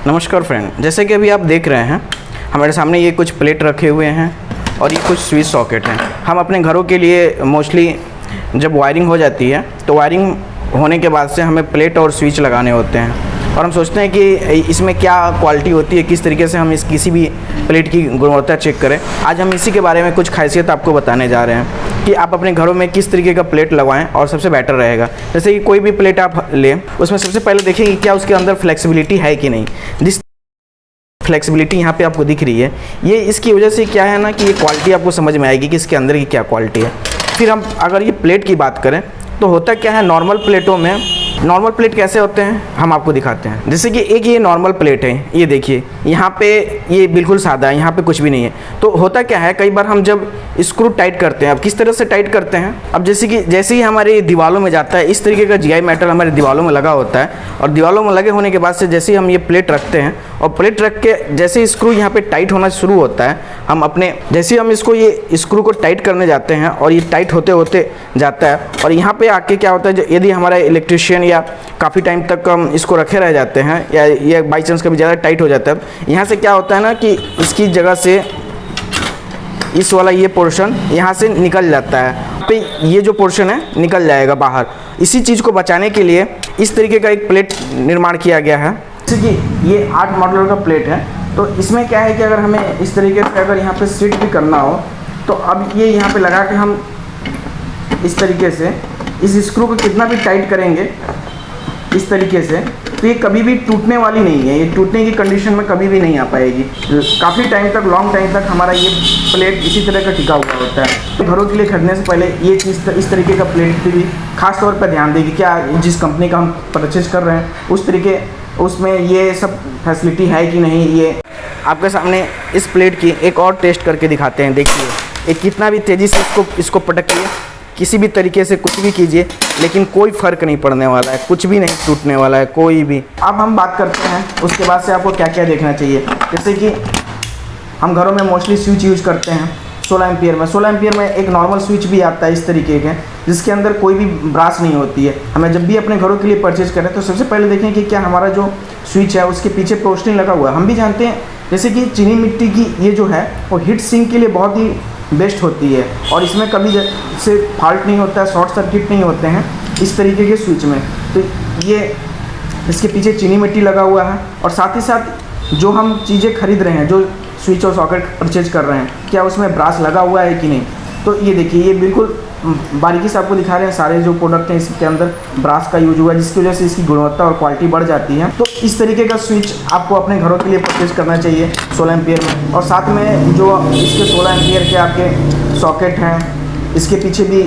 नमस्कार फ्रेंड, जैसे कि अभी आप देख रहे हैं हमारे सामने ये कुछ प्लेट रखे हुए हैं और ये कुछ स्विच सॉकेट हैं। हम अपने घरों के लिए मोस्टली जब वायरिंग हो जाती है तो वायरिंग होने के बाद से हमें प्लेट और स्विच लगाने होते हैं और हम सोचते हैं कि इसमें क्या क्वालिटी होती है, किस तरीके से हम इस किसी भी प्लेट की गुणवत्ता चेक करें। आज हम इसी के बारे में कुछ खासियत आपको बताने जा रहे हैं कि आप अपने घरों में किस तरीके का प्लेट लगवाएं और सबसे बेटर रहेगा। जैसे कि कोई भी प्लेट आप लें, उसमें सबसे पहले देखें कि क्या उसके अंदर फ्लेक्सिबिलिटी है कि नहीं। जिस फ्लेक्सिबिलिटी यहाँ पे आपको दिख रही है, ये इसकी वजह से क्या है ना कि ये क्वालिटी आपको समझ में आएगी कि इसके अंदर की क्या क्वालिटी है। फिर हम अगर ये प्लेट की बात करें तो होता क्या है, नॉर्मल प्लेटों में नॉर्मल प्लेट कैसे होते हैं हम आपको दिखाते हैं। जैसे कि एक ये नॉर्मल प्लेट है, ये देखिए यहाँ पे ये बिल्कुल सादा है, यहाँ पे कुछ भी नहीं है। तो होता क्या है, कई बार हम जब स्क्रू टाइट करते हैं, अब किस तरह से टाइट करते हैं, अब जैसे ही हमारे दीवारों में जाता है, इस तरीके का जीआई मेटल हमारे दीवारों में लगा होता है और दीवारों में लगे होने के बाद से जैसे ही हम ये प्लेट रखते हैं और प्लेट रख के जैसे ही स्क्रू यहाँ पे टाइट होना शुरू होता है, हम अपने जैसे ही हम इसको ये स्क्रू को टाइट करने जाते हैं और ये टाइट होते होते जाता है और यहाँ पे आके क्या होता है, यदि हमारा इलेक्ट्रिशियन या काफ़ी टाइम तक हम इसको रखे रह जाते हैं या ये बाई चांस कभी ज़्यादा टाइट हो जाता है, यहाँ से क्या होता है ना कि इसकी जगह से इस वाला ये पोर्शन यहाँ से निकल जाता है, पे ये जो पोर्शन है निकल जाएगा बाहर। इसी चीज़ को बचाने के लिए इस तरीके का एक प्लेट निर्माण किया गया है। जैसे कि ये 8 मॉडल का प्लेट है, तो इसमें क्या है कि अगर हमें इस तरीके से अगर यहाँ पे सीट भी करना हो तो अब ये यहाँ पे लगा के हम इस तरीके से इस स्क्रू को कितना भी टाइट करेंगे इस तरीके से, तो ये कभी भी टूटने वाली नहीं है। ये टूटने की कंडीशन में कभी भी नहीं आ पाएगी। काफ़ी टाइम तक, लॉन्ग टाइम तक हमारा ये प्लेट इसी तरह का टिका हुआ होता है। तो घरों के लिए खरीदने से पहले ये चीज़ इस तरीके का प्लेट पे भी खास तौर पर ध्यान देगी, क्या जिस कंपनी का हम परचेज कर रहे हैं उस तरीके उसमें ये सब फैसिलिटी है कि नहीं। ये आपके सामने इस प्लेट की एक और टेस्ट करके दिखाते हैं। देखिए ये कितना भी तेज़ी से इसको पटकिए, किसी भी तरीके से कुछ भी कीजिए, लेकिन कोई फ़र्क नहीं पड़ने वाला है, कुछ भी नहीं टूटने वाला है कोई भी। अब हम बात करते हैं उसके बाद से आपको क्या क्या देखना चाहिए। जैसे कि हम घरों में मोस्टली स्विच यूज करते हैं 16 एम्पियर में। 16 एम्पियर में एक नॉर्मल स्विच भी आता है इस तरीके के, जिसके अंदर कोई भी ब्रास नहीं होती है। हमें जब भी अपने घरों के लिए परचेज करें तो सबसे पहले देखें कि क्या हमारा जो स्विच है उसके पीछे पोस्टिंग लगा हुआ है। हम भी जानते हैं जैसे कि चीनी मिट्टी की ये जो है वो हीट सिंक के लिए बहुत ही बेस्ट होती है और इसमें कभी से फॉल्ट नहीं होता है, शॉर्ट सर्किट नहीं होते हैं इस तरीके के स्विच में। तो ये इसके पीछे चीनी मिट्टी लगा हुआ है और साथ ही साथ जो हम चीज़ें खरीद रहे हैं, जो स्विच और सॉकेट परचेज कर रहे हैं, क्या उसमें ब्रास लगा हुआ है कि नहीं। तो ये देखिए ये बिल्कुल बारीकी से आपको दिखा रहे हैं, सारे जो प्रोडक्ट हैं इसके अंदर ब्रास का यूज हुआ है, जिसकी वजह से इसकी गुणवत्ता और क्वालिटी बढ़ जाती है। तो इस तरीके का स्विच आपको अपने घरों के लिए परचेज करना चाहिए 16 एम्पियर में। और साथ में जो इसके 16 एम्पियर के आपके सॉकेट हैं, इसके पीछे भी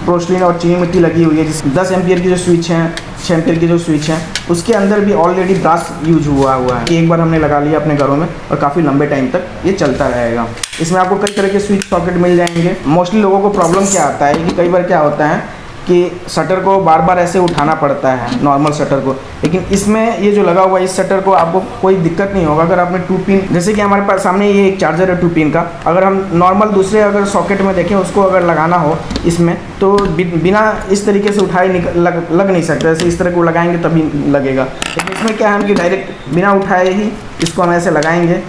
पोर्सलिन और चीनी मिट्टी लगी हुई है। जिस 10 एम्पियर की जो स्विच हैं, 6 एम्पियर की जो स्विच हैं, उसके अंदर भी ऑलरेडी ब्रास यूज हुआ है। एक बार हमने लगा लिया अपने घरों में और काफ़ी लंबे टाइम तक ये चलता रहेगा। इसमें आपको कई तरह के स्विच सॉकेट मिल जाएंगे। मोस्टली लोगों को प्रॉब्लम क्या आता है कि कई बार क्या होता है कि शटर को बार बार ऐसे उठाना पड़ता है, नॉर्मल शटर को, लेकिन इसमें ये जो लगा हुआ है इस शटर को आपको कोई दिक्कत नहीं होगा। अगर आपने 2 पिन, जैसे कि हमारे पास सामने ये एक चार्जर है 2 पिन का, अगर हम नॉर्मल दूसरे अगर सॉकेट में देखें उसको अगर लगाना हो इसमें, तो बिना इस तरीके से उठाए लग नहीं सकता। ऐसे इस तरह को लगाएंगे तभी लगेगा, लेकिन इसमें क्या है कि डायरेक्ट बिना उठाए ही इसको हम ऐसे लगाएंगे,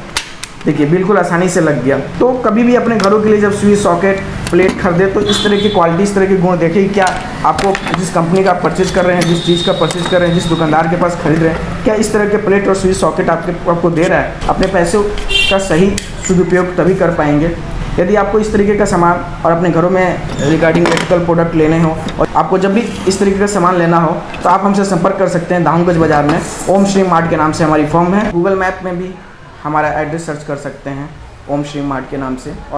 देखिए बिल्कुल आसानी से लग गया। तो कभी भी अपने घरों के लिए जब स्विच सॉकेट प्लेट खरीदे तो इस तरह की क्वालिटी, इस तरह के गुण देखें। क्या आपको जिस कंपनी का परचेज कर रहे हैं, जिस चीज़ का परचेज कर रहे हैं, जिस दुकानदार के पास खरीद रहे हैं, क्या इस तरह के प्लेट और स्विच सॉकेट आपको दे रहा है। अपने पैसों का सही सदुपयोग तभी कर पाएंगे। यदि आपको इस तरीके का सामान और अपने घरों में रिगार्डिंग इलेक्ट्रिकल प्रोडक्ट लेने हो और आपको जब भी इस तरीके का सामान लेना हो तो आप हमसे संपर्क कर सकते हैं। दाऊंगंज बाज़ार में ओम श्री मार्ट के नाम से हमारी फर्म है। गूगल मैप में भी हमारा एड्रेस सर्च कर सकते हैं ओम श्री मार्ट के नाम से।